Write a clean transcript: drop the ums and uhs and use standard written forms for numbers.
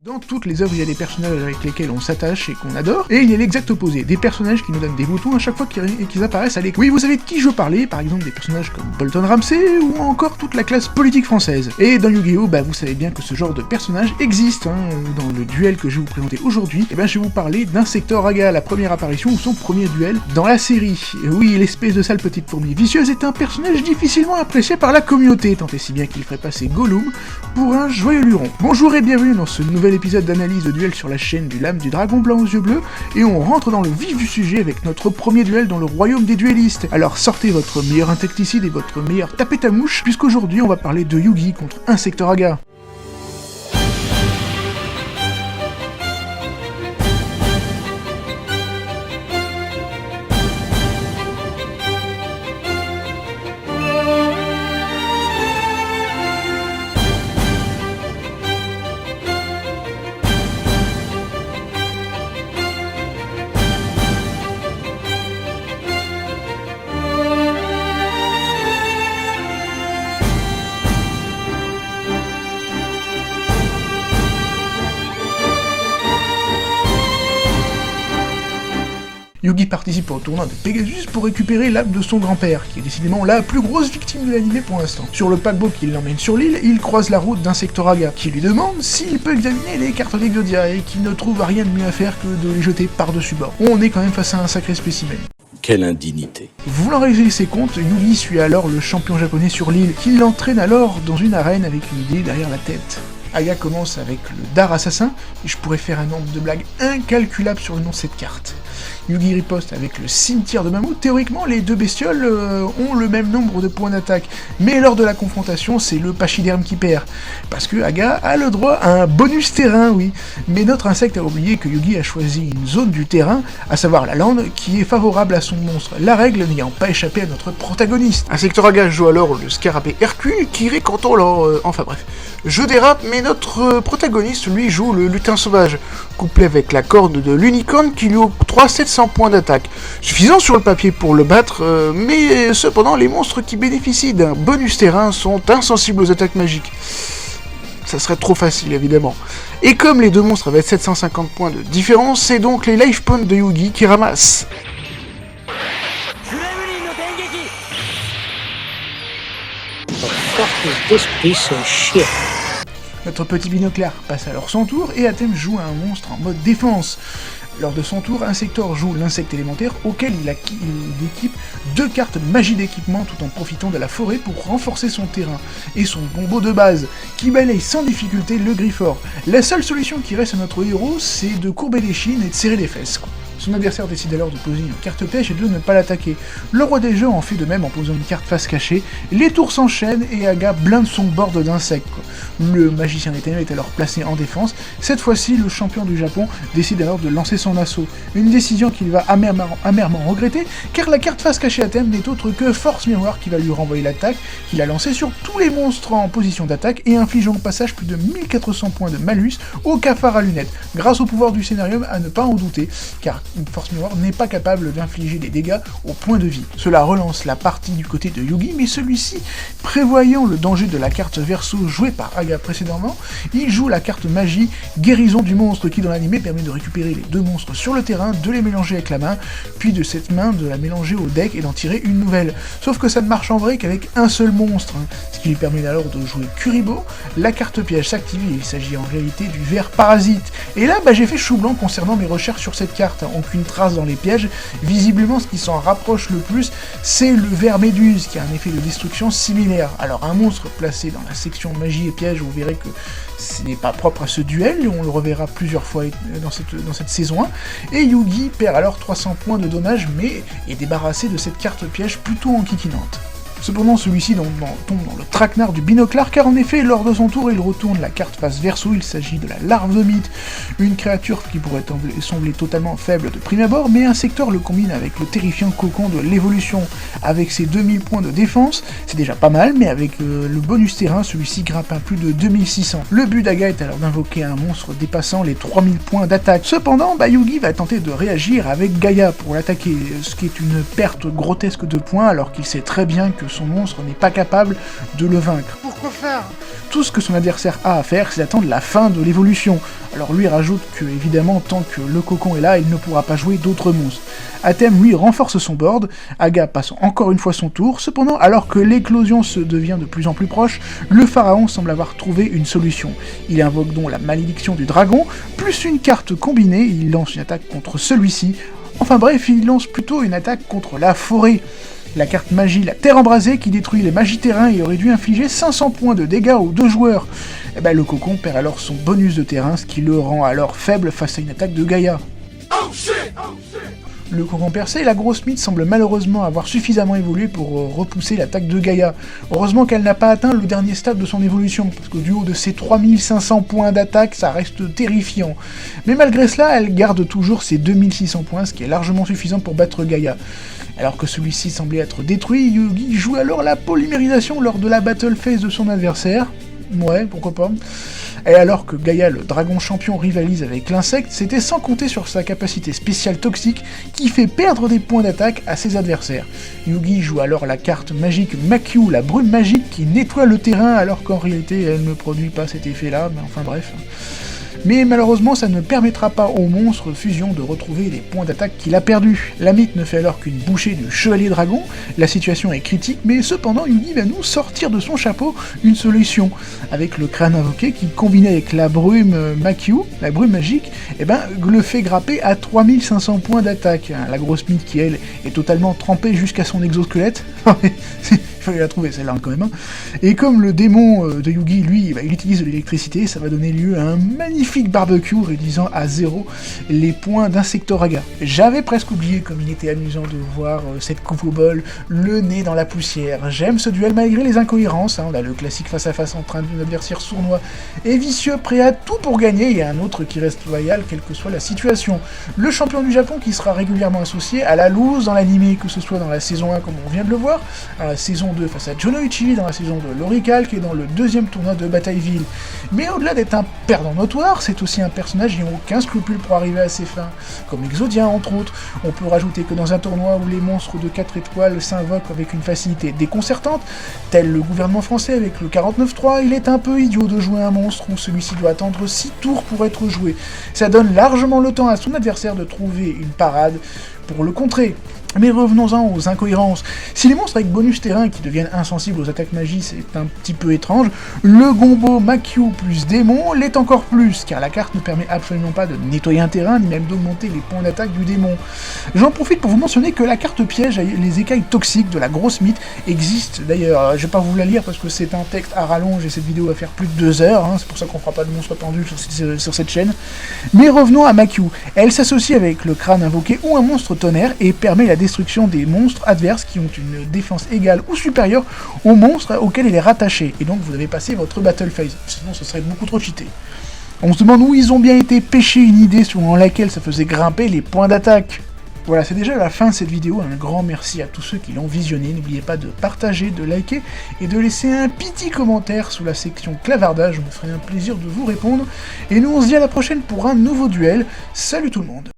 Dans toutes les œuvres, il y a des personnages avec lesquels on s'attache et qu'on adore, et il y a l'exact opposé, des personnages qui nous donnent des boutons à chaque fois qu'ils apparaissent à l'écran. Oui, vous savez de qui je parlais, par exemple des personnages comme Bolton Ramsay, ou encore toute la classe politique française. Et dans Yu-Gi-Oh, vous savez bien que ce genre de personnage existe, Dans le duel que je vais vous présenter aujourd'hui, je vais vous parler d'Insector Aga, la première apparition ou son premier duel dans la série. Et oui, l'espèce de sale petite fourmi vicieuse est un personnage difficilement apprécié par la communauté, tant et si bien qu'il ferait passer Gollum pour un joyeux luron. Bonjour et bienvenue dans ce nouvel épisode d'analyse de duel sur la chaîne du Lame du Dragon Blanc aux yeux bleus, et on rentre dans le vif du sujet avec notre premier duel dans le royaume des duellistes. Alors sortez votre meilleur insecticide et votre meilleur tapette à mouche, puisqu'aujourd'hui on va parler de Yugi contre Insector Aga. Yugi participe au tournoi de Pegasus pour récupérer l'âme de son grand-père, qui est décidément la plus grosse victime de l'anime pour l'instant. Sur le paquebot qui l'emmène sur l'île, il croise la route d'Insector Aga, qui lui demande s'il peut examiner les cartes d'Exodia et qui ne trouve rien de mieux à faire que de les jeter par-dessus bord. On est quand même face à un sacré spécimen. Quelle indignité. Voulant régler ses comptes, Yugi suit alors le champion japonais sur l'île, qui l'entraîne alors dans une arène avec une idée derrière la tête. Aga commence avec le dard assassin, et je pourrais faire un nombre de blagues incalculable sur le nom de cette carte. Yugi riposte avec le cimetière de mammouth. Théoriquement, les deux bestioles ont le même nombre de points d'attaque, mais lors de la confrontation, c'est le pachyderme qui perd, parce que Aga a le droit à un bonus terrain, oui. Mais notre insecte a oublié que Yugi a choisi une zone du terrain, à savoir la lande, qui est favorable à son monstre, la règle n'ayant pas échappé à notre protagoniste. Insector Aga joue alors le scarabée Hercule, qui récontent leur... Enfin bref, je dérape, mais notre protagoniste, lui, joue le lutin sauvage, couplé avec la corde de l'unicorne qui lui octroie 700 points d'attaque. Suffisant sur le papier pour le battre, mais cependant les monstres qui bénéficient d'un bonus terrain sont insensibles aux attaques magiques. Ça serait trop facile évidemment. Et comme les deux monstres avaient 750 points de différence, c'est donc les life points de Yugi qui ramassent. Notre petit binoclard passe alors son tour et Atem joue un monstre en mode défense. Lors de son tour, Insector joue l'insecte élémentaire auquel il équipe 2 cartes magie d'équipement tout en profitant de la forêt pour renforcer son terrain, et son combo de base, qui balaye sans difficulté le Grifford. La seule solution qui reste à notre héros, c'est de courber les chines et de serrer les fesses. Son adversaire décide alors de poser une carte pêche et de ne pas l'attaquer. Le roi des jeux en fait de même en posant une carte face cachée, les tours s'enchaînent et Aga blinde son board d'insectes. Le magicien des ténèbres est alors placé en défense. Cette fois-ci, le champion du Japon décide alors de lancer son assaut. Une décision qu'il va amèrement regretter, car la carte face cachée à thème n'est autre que Force Miroir qui va lui renvoyer l'attaque qu'il a lancée sur tous les monstres en position d'attaque et infligeant au passage plus de 1400 points de malus au cafard à lunettes, grâce au pouvoir du scénario à ne pas en douter, car une Force Miroir n'est pas capable d'infliger des dégâts au point de vie. Cela relance la partie du côté de Yugi, mais celui-ci, prévoyant le danger de la carte verso jouée par Aga précédemment, il joue la carte magie Guérison du monstre qui dans l'anime permet de récupérer les deux monstres sur le terrain, de les mélanger avec la main, puis de cette main de la mélanger au deck et d'en tirer une nouvelle. Sauf que ça ne marche en vrai qu'avec un seul monstre, ce qui lui permet alors de jouer Kuribo. La carte piège s'active et il s'agit en réalité du ver parasite. Et là, j'ai fait chou blanc concernant mes recherches sur cette carte. Aucune trace dans les pièges. Visiblement, ce qui s'en rapproche le plus, c'est le ver méduse, qui a un effet de destruction similaire. Alors, un monstre placé dans la section magie et piège, vous verrez que ce n'est pas propre à ce duel, on le reverra plusieurs fois dans cette saison 1, et Yugi perd alors 300 points de dommages, mais est débarrassé de cette carte piège plutôt enquiquinante. Cependant, celui-ci tombe dans le traquenard du binoclard, car en effet, lors de son tour, il retourne la carte face verso. Il s'agit de la larve de mythe, une créature qui pourrait sembler totalement faible de prime abord, mais Insector le combine avec le terrifiant cocon de l'évolution. Avec ses 2000 points de défense, c'est déjà pas mal, mais avec le bonus terrain, celui-ci grimpe à plus de 2600. Le but d'Aga est alors d'invoquer un monstre dépassant les 3000 points d'attaque. Cependant, Yugi va tenter de réagir avec Gaïa pour l'attaquer, ce qui est une perte grotesque de points, alors qu'il sait très bien que que son monstre n'est pas capable de le vaincre. Pourquoi faire? Tout ce que son adversaire a à faire, c'est d'attendre la fin de l'évolution. Alors lui rajoute que, évidemment, tant que le cocon est là, il ne pourra pas jouer d'autres monstres. Atem, lui, renforce son board, Aga passe encore une fois son tour, cependant, alors que l'éclosion se devient de plus en plus proche, le pharaon semble avoir trouvé une solution. Il invoque donc la malédiction du dragon, plus une carte combinée, il lance une attaque contre celui-ci, enfin bref, il lance plutôt une attaque contre la forêt. La carte magie, la terre embrasée, qui détruit les magies terrain et aurait dû infliger 500 points de dégâts aux deux joueurs. Et ben le cocon perd alors son bonus de terrain, ce qui le rend alors faible face à une attaque de Gaïa. Oh shit! Le cocon percé, la grosse mythe semble malheureusement avoir suffisamment évolué pour repousser l'attaque de Gaïa. Heureusement qu'elle n'a pas atteint le dernier stade de son évolution, parce que du haut de ses 3500 points d'attaque, ça reste terrifiant. Mais malgré cela, elle garde toujours ses 2600 points, ce qui est largement suffisant pour battre Gaïa. Alors que celui-ci semblait être détruit, Yugi joue alors la polymérisation lors de la battle phase de son adversaire. Ouais, pourquoi pas. Et alors que Gaïa, le dragon champion, rivalise avec l'insecte, c'était sans compter sur sa capacité spéciale toxique qui fait perdre des points d'attaque à ses adversaires. Yugi joue alors la carte magique Makyu, la brume magique qui nettoie le terrain alors qu'en réalité elle ne produit pas cet effet-là, mais enfin bref. Mais malheureusement, ça ne permettra pas au monstre fusion de retrouver les points d'attaque qu'il a perdus. La mythe ne fait alors qu'une bouchée du chevalier dragon, la situation est critique, mais cependant Yugi va nous sortir de son chapeau une solution. Avec le crâne invoqué qui, combiné avec la brume Makyu, la brume magique, le fait grapper à 3500 points d'attaque. La grosse mythe qui, elle, est totalement trempée jusqu'à son exosquelette. Il fallait la trouver celle-là quand même. Et comme le démon de Yugi, lui, il utilise de l'électricité, ça va donner lieu à un magnifique barbecue réduisant à 0 les points d'Insectoraga. J'avais presque oublié comme il était amusant de voir cette coupe au bol, le nez dans la poussière. J'aime ce duel malgré les incohérences, on a le classique face à face entre un adversaire sournois et vicieux prêt à tout pour gagner, et un autre qui reste loyal quelle que soit la situation. Le champion du Japon qui sera régulièrement associé à la loose dans l'anime, que ce soit dans la saison 1 comme on vient de le voir, dans la saison 2 face à Jonoichi, dans la saison de Loricalc et dans le deuxième tournoi de Batailleville. Mais au-delà d'être un perdant notoire, c'est aussi un personnage n'ayant aucun scrupule pour arriver à ses fins, comme Exodia entre autres. On peut rajouter que dans un tournoi où les monstres de 4 étoiles s'invoquent avec une facilité déconcertante, tel le gouvernement français avec le 49-3, il est un peu idiot de jouer un monstre où celui-ci doit attendre 6 tours pour être joué. Ça donne largement le temps à son adversaire de trouver une parade pour le contrer. Mais revenons-en aux incohérences. Si les monstres avec bonus terrain qui deviennent insensibles aux attaques magie, c'est un petit peu étrange, le combo Makyu plus démon l'est encore plus, car la carte ne permet absolument pas de nettoyer un terrain, ni même d'augmenter les points d'attaque du démon. J'en profite pour vous mentionner que la carte piège, les écailles toxiques de la grosse mythe, existe. D'ailleurs, je vais pas vous la lire parce que c'est un texte à rallonge et cette vidéo va faire plus de 2 heures, c'est pour ça qu'on fera pas de monstre pendu sur cette chaîne. Mais revenons à Makyu. Elle s'associe avec le crâne invoqué ou un monstre tonnerre et permet la destruction des monstres adverses qui ont une défense égale ou supérieure au monstre auquel il est rattaché, et donc vous avez passé votre battle phase, sinon ce serait beaucoup trop cheaté. On se demande où ils ont bien été pêcher une idée selon laquelle ça faisait grimper les points d'attaque. Voilà, c'est déjà la fin de cette vidéo, un grand merci à tous ceux qui l'ont visionné, n'oubliez pas de partager, de liker et de laisser un petit commentaire sous la section clavardage, je me ferai un plaisir de vous répondre, et nous on se dit à la prochaine pour un nouveau duel, salut tout le monde.